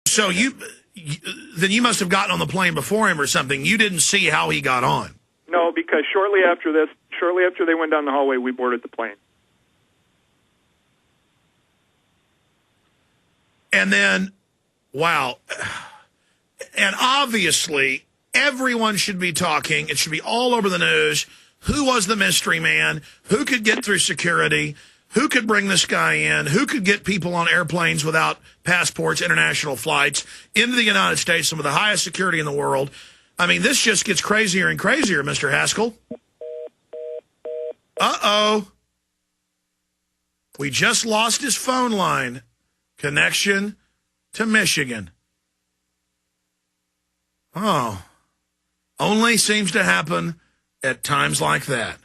So then you must have gotten on the plane before him or something. You didn't see how he got on. No, because shortly after they went down the hallway, we boarded the plane. And then, wow. And obviously, everyone should be talking. It should be all over the news. Who was the mystery man? Who could get through security? Who could bring this guy in? Who could get people on airplanes without passports, international flights, into the United States, some of the highest security in the world? I mean, this just gets crazier and crazier, Mr. Haskell. Uh-oh. We just lost his phone line connection to Michigan. Oh. Only seems to happen at times like that.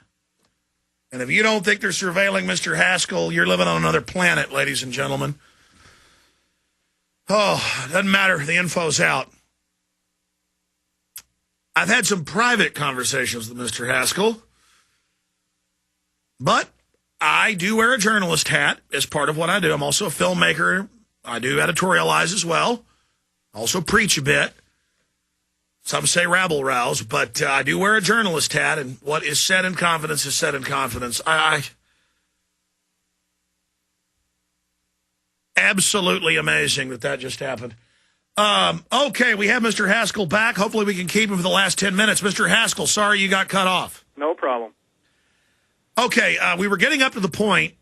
And if you don't think they're surveilling Mr. Haskell, you're living on another planet, ladies and gentlemen. Oh, doesn't matter. The info's out. I've had some private conversations with Mr. Haskell, but I do wear a journalist hat as part of what I do. I'm also a filmmaker. I do editorialize as well. Also preach a bit. Some say rabble rouse, but I do wear a journalist hat, and what is said in confidence is said in confidence. Absolutely amazing that just happened. Okay, we have Mr. Haskell back. Hopefully we can keep him for the last 10 minutes. Mr. Haskell, sorry you got cut off. No problem. Okay, we were getting up to the point,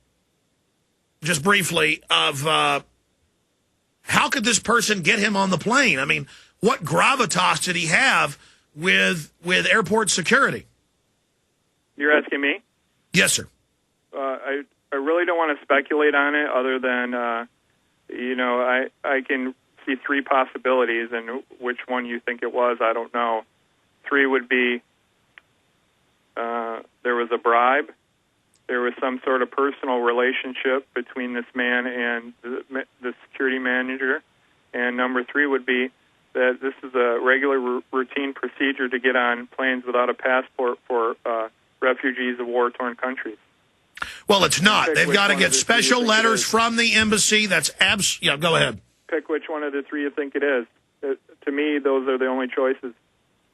just briefly, of how could this person get him on the plane? I mean, what gravitas did he have with airport security? You're asking me? Yes, sir. I really don't want to speculate on it other than, I can see three possibilities, and which one you think it was, I don't know. Three would be there was a bribe, there was some sort of personal relationship between this man and the security manager, and number three would be that this is a regular routine procedure to get on planes without a passport for refugees of war-torn countries. Well, it's not. They've got to get special letters from the embassy. That's yeah, go ahead. Pick which one of the three you think it is. To me, those are the only choices.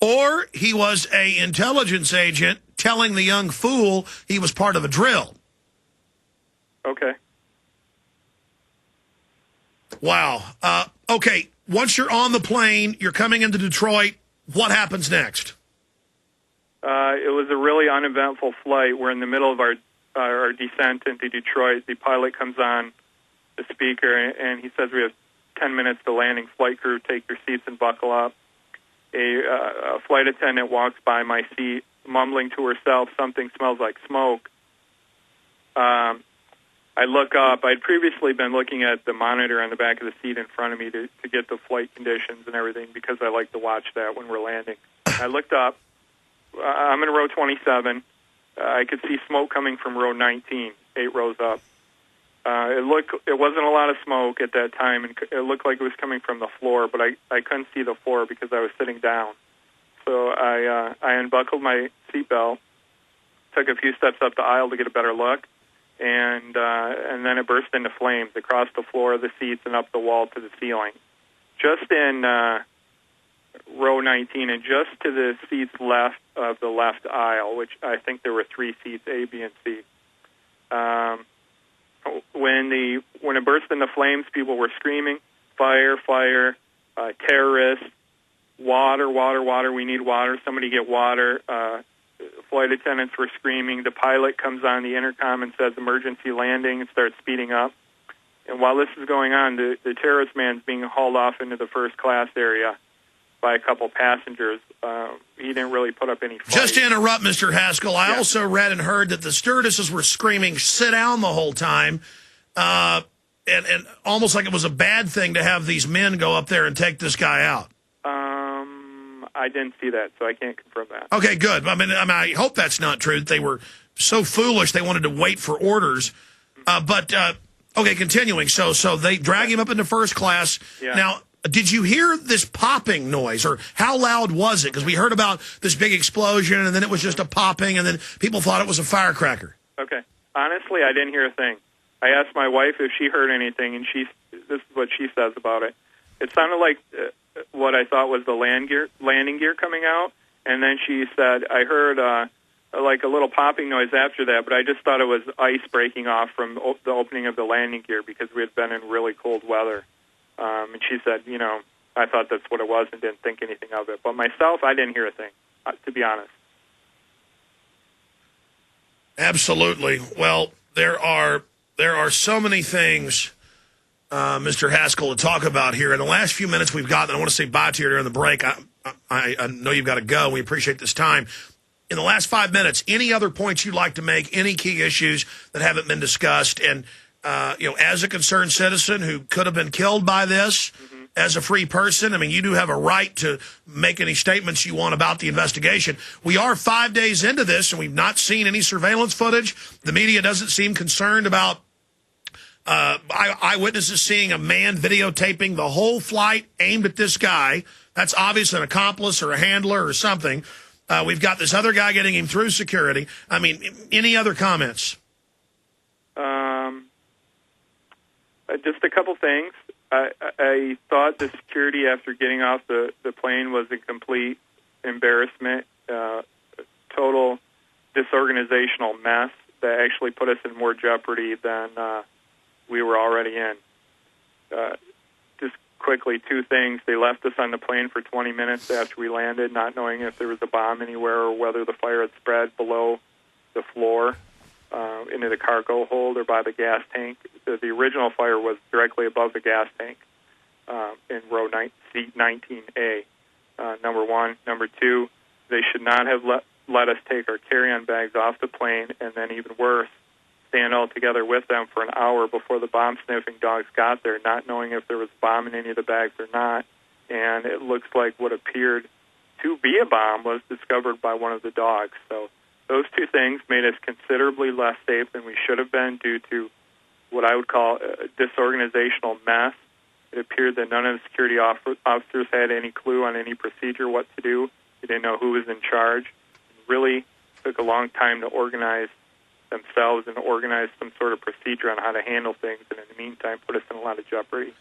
Or he was an intelligence agent telling the young fool he was part of a drill. Okay. Wow. Okay, once you're on the plane, you're coming into Detroit, what happens next? It was a really uneventful flight. We're in the middle of our descent into Detroit. The pilot comes on the speaker, and he says we have 10 minutes to landing. Flight crew, take your seats and buckle up. A flight attendant walks by my seat, mumbling to herself, something smells like smoke. I look up. I'd previously been looking at the monitor on the back of the seat in front of me to get the flight conditions and everything because I like to watch that when we're landing. I looked up. I'm in row 27. I could see smoke coming from row 19, 8 rows up. It wasn't a lot of smoke at that time, and it looked like it was coming from the floor, but I couldn't see the floor because I was sitting down. So I unbuckled my seatbelt, took a few steps up the aisle to get a better look, and then it burst into flames across the floor of the seats and up the wall to the ceiling. Just in row 19 and just to the seats left of the left aisle, which I think there were 3 seats, A, B, and C. When it burst into flames, people were screaming, fire, fire, terrorists, water, water, water, we need water, somebody get water. Flight attendants were screaming. The pilot comes on the intercom and says emergency landing and starts speeding up. And while this is going on, the terrorist man's being hauled off into the first class area by a couple passengers. He didn't really put up any fight. Just to interrupt, Mr. Haskell, I also read and heard that the stewardesses were screaming, sit down the whole time, and almost like it was a bad thing to have these men go up there and take this guy out. I didn't see that, so I can't confirm that. Okay, good. I mean, I hope that's not true. They were so foolish they wanted to wait for orders. Okay, continuing. So they drag him up into first class. Yeah. Now, did you hear this popping noise, or how loud was it? Because we heard about this big explosion, and then it was just a popping, and then people thought it was a firecracker. Okay. Honestly, I didn't hear a thing. I asked my wife if she heard anything, and this is what she says about it. It sounded like what I thought was the landing gear coming out, and then she said, I heard like a little popping noise after that, but I just thought it was ice breaking off from the opening of the landing gear because we had been in really cold weather. And she said, you know, I thought that's what it was and didn't think anything of it. But myself, I didn't hear a thing, to be honest. Absolutely. Well, there are so many things, Mr. Haskell, to talk about here. In the last few minutes we've got, and I want to say bye to you during the break. I know you've got to go. We appreciate this time. In the last 5 minutes, any other points you'd like to make, any key issues that haven't been discussed? And, you know, as a concerned citizen who could have been killed by this, as a free person, I mean, you do have a right to make any statements you want about the investigation. We are 5 days into this, and we've not seen any surveillance footage. The media doesn't seem concerned about eyewitnesses seeing a man videotaping the whole flight aimed at this guy. That's obviously an accomplice or a handler or something. We've got this other guy getting him through security. I mean, any other comments? Just a couple things. I thought the security after getting off the plane was a complete embarrassment, total disorganizational mess that actually put us in more jeopardy than we were already in. Just quickly, two things. They left us on the plane for 20 minutes after we landed, not knowing if there was a bomb anywhere or whether the fire had spread below the floor into the cargo hold or by the gas tank. The original fire was directly above the gas tank in row seat 19A, number one. Number two, they should not have let us take our carry-on bags off the plane, and then even worse, stand all together with them for an hour before the bomb-sniffing dogs got there, not knowing if there was a bomb in any of the bags or not. And it looks like what appeared to be a bomb was discovered by one of the dogs. So those two things made us considerably less safe than we should have been due to what I would call a disorganizational mess. It appeared that none of the security officers had any clue on any procedure, what to do. They didn't know who was in charge. It really took a long time to organize themselves and organize some sort of procedure on how to handle things, and in the meantime put us in a lot of jeopardy.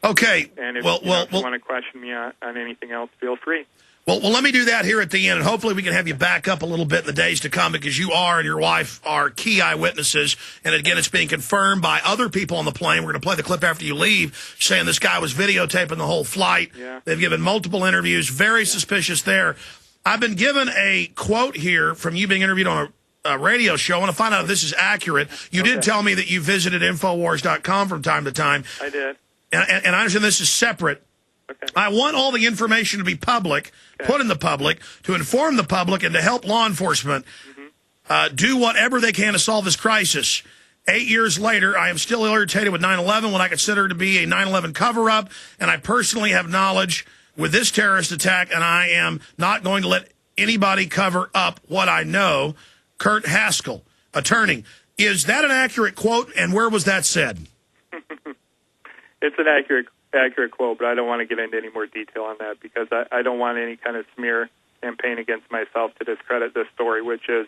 Okay. And if you want to question me on anything else, feel free. Well, let me do that here at the end, and hopefully we can have you back up a little bit in the days to come, because you are and your wife are key eyewitnesses. And again, it's being confirmed by other people on the plane. We're going to play the clip after you leave, saying this guy was videotaping the whole flight. Yeah. They've given multiple interviews. Very suspicious there. I've been given a quote here from you being interviewed on a radio show. I want to find out if this is accurate. You did tell me that you visited Infowars.com from time to time. I did. And I understand this is separate. Okay. I want all the information to be public, put in the public, to inform the public, and to help law enforcement do whatever they can to solve this crisis. 8 years later, I am still irritated with 9/11, what I consider to be a 9/11 cover-up, and I personally have knowledge with this terrorist attack, and I am not going to let anybody cover up what I know. Kurt Haskell, attorney. Is that an accurate quote, and where was that said? It's an accurate quote, but I don't want to get into any more detail on that because I don't want any kind of smear campaign against myself to discredit this story, which is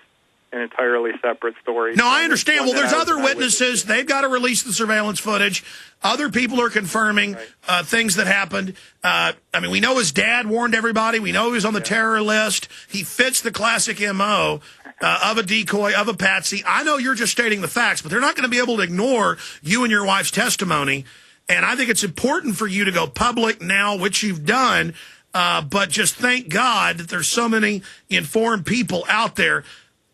an entirely separate story. No, I understand. Well, there's other witnesses. They've got to release the surveillance footage. Other people are confirming things that happened. I mean, we know his dad warned everybody. We know he was on the terror list. He fits the classic M.O. Of a decoy, of a patsy. I know you're just stating the facts, but they're not going to be able to ignore you and your wife's testimony. And I think it's important for you to go public now, which you've done, but just thank God that there's so many informed people out there.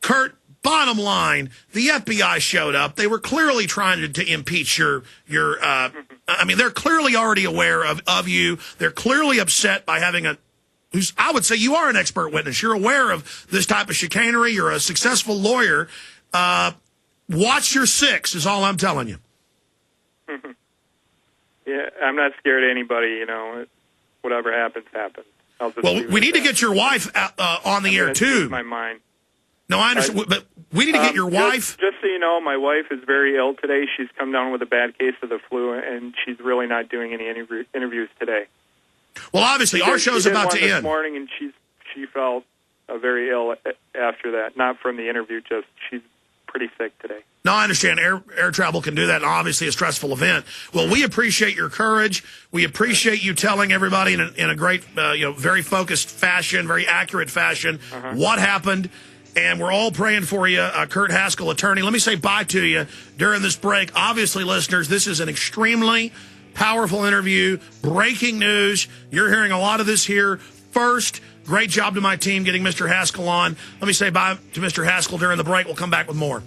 Kurt, bottom line, the FBI showed up. They were clearly trying to impeach your I mean, they're clearly already aware of you. They're clearly upset by having I would say you are an expert witness. You're aware of this type of chicanery. You're a successful lawyer. Watch your six is all I'm telling you. Yeah, I'm not scared of anybody, you know. Whatever happens, happens. Well, we need to get your wife on the air, too. My mind. No, I understand, but we need to get your wife. Just so you know, my wife is very ill today. She's come down with a bad case of the flu, and she's really not doing any interviews today. Well, obviously, our show's about to end. This morning, and she felt very ill after that. Not from the interview, just she's pretty sick today. No, I understand. Air travel can do that, and obviously a stressful event. Well, we appreciate your courage. We appreciate you telling everybody in a great, very focused fashion, very accurate fashion, what happened. And we're all praying for you, Kurt Haskell, attorney. Let me say bye to you during this break. Obviously, listeners, this is an extremely powerful interview, breaking news. You're hearing a lot of this here first. Great job to my team getting Mr. Haskell on. Let me say bye to Mr. Haskell during the break. We'll come back with more.